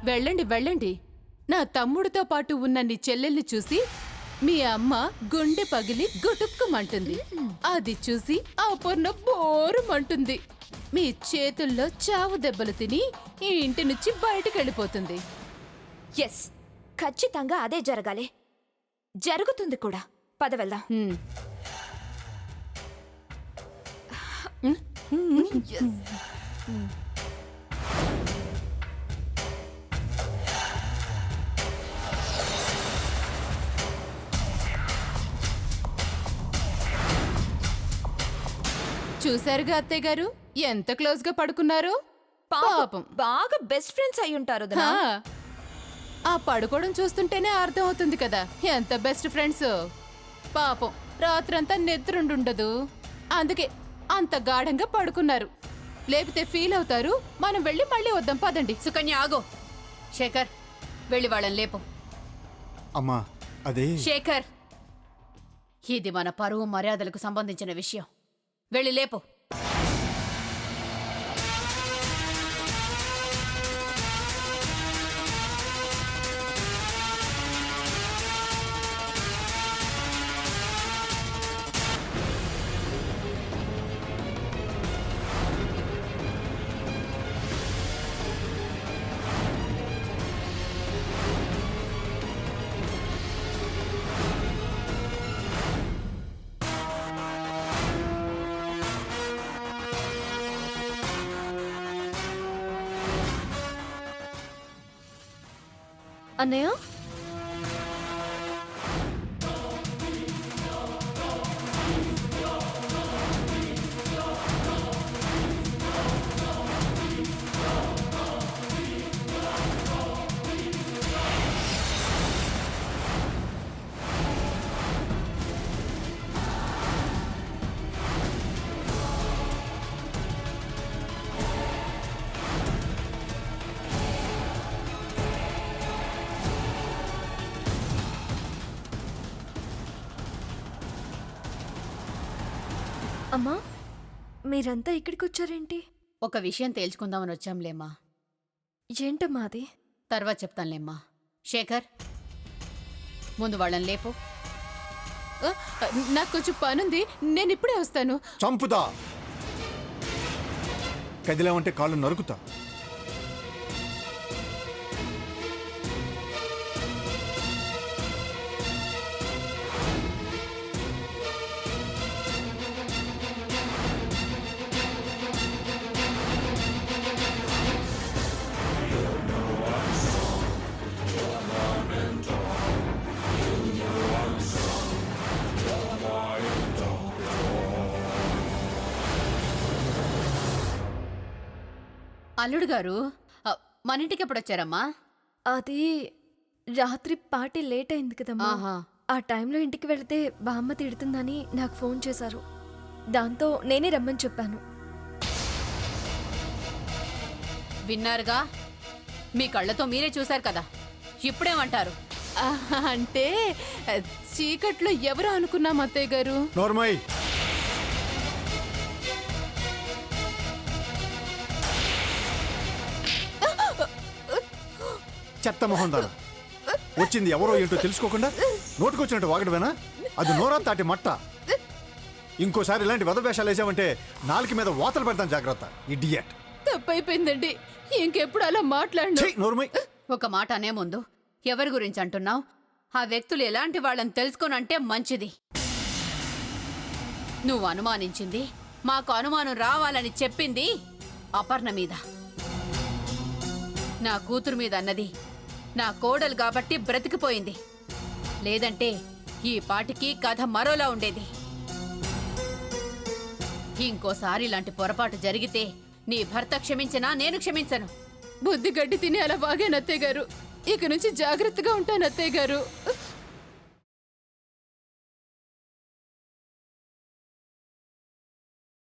వెళ్ళండి వెళ్ళండి. నా తమ్ముడితో పాటు ఉన్న నీ చెల్లెల్ని చూసి మీ అమ్మ గుండె పగిలి గుటుక్కుమంటుంది. అది చూసి అపర్ణ బోరుమంటుంది. మీ చేతుల్లో చావు దెబ్బలు తిని ఈ ఇంటి నుంచి బయటకెళ్ళిపోతుంది. ఎస్, ఖచ్చితంగా అదే జరగాలి. జరుగుతుంది కూడా. పద వెళ్దాం. చూశారుగా అత్తయ్య గారు ఎంత క్లోజ్ గా పడుకున్నారో. పాపం బాగా బెస్ట్ ఫ్రెండ్స్ అయి ఉంటారు. హా, ఆ పడుకోవడం చూస్తుంటేనే అర్థం అవుతుంది కదా ఎంత బెస్ట్ ఫ్రెండ్స్. పాపం రాత్రంతా నిద్రుండుండదు, అందుకే అంత గాఢంగా పడుకున్నారు. లేపితే ఫీల్ అవుతారు. మనం వెళ్ళి మళ్ళీ వద్దాం పదండి. సుకన్య ఆగో. శేఖర్, వెళ్ళి వాళ్ళని లేపు. అమ్మా అదే శేఖర్, ఇది మన పరువు మర్యాదలకు సంబంధించిన విషయం. వెళ్ళి లేపు. అన్నయ్య, అమ్మా మీరంతా ఇక్కడికి వచ్చారేంటి? ఒక విషయం తేల్చుకుందామని వచ్చాంలేమ్మా. ఏంటమ్మా అది? తర్వాత చెప్తానులేమ్మా. శేఖర్, ముందు వాళ్ళని లేపు. నాకు కొంచెం పనుంది, నేను ఇప్పుడే వస్తాను. చంపుతా, కదిలేమంటే కాళ్ళు నరుకుతా. అల్లుడు గారు, మన ఇంటికి ఎప్పుడు వచ్చారమ్మా? అది రాత్రి పార్టీ లేట్ అయింది కదమ్మా. ఆహా. ఆ టైంలో ఇంటికి వెళితే బామ్మ తిడుతుందని నాకు ఫోన్ చేశారు. దాంతో నేనే రమ్మని చెప్పాను. విన్నారుగా, మీ కళ్ళతో మీరే చూశారు కదా, ఇప్పుడేమంటారు? అంటే చీకట్లో ఎవరు అనుకున్నాం అత్తయ్య గారు. నోర్మయ్, చెత్త మొహం దాన. వచ్చింది ఎవరో ఏంటో తెలుసుకోకుండా నోటుకొచ్చినట్టు వాగడమేనా? అది నోరా తాటి మట్ట. ఇంకోసారి ఇలాంటి వెధవేషాలు వేసామంటే నాలుక మీద వాతలు పెడతాను, జాగ్రత్త. ఇడియట్. తప్పైపోయిందండి, ఇంకెప్పుడు అలా మాట్లాడు. నోర్మయ్, ఒక మాట అనే ముందు ఎవరి గురించి అంటున్నావు? ఆ వ్యక్తులు ఎలాంటి వాళ్ళని తెలుసుకోనంటే మంచిది. నువ్వు అనుమానించింది, మాకు అనుమానం రావాలని చెప్పింది అపర్ణ మీద. నా కూతురు మీద అన్నది నా కోడలు కాబట్టి బ్రతికిపోయింది. లేదంటే ఈ పాటికి కథ మరోలా ఉండేది. ఇంకోసారి ఇలాంటి పొరపాటు జరిగితే నీ భర్త క్షమించినా నేను క్షమించను. బుద్ధి గడ్డి తిని అలా వాగాను అత్తయ్య గారు. ఇక నుంచి జాగ్రత్తగా ఉంటాను అత్తయ్య గారు.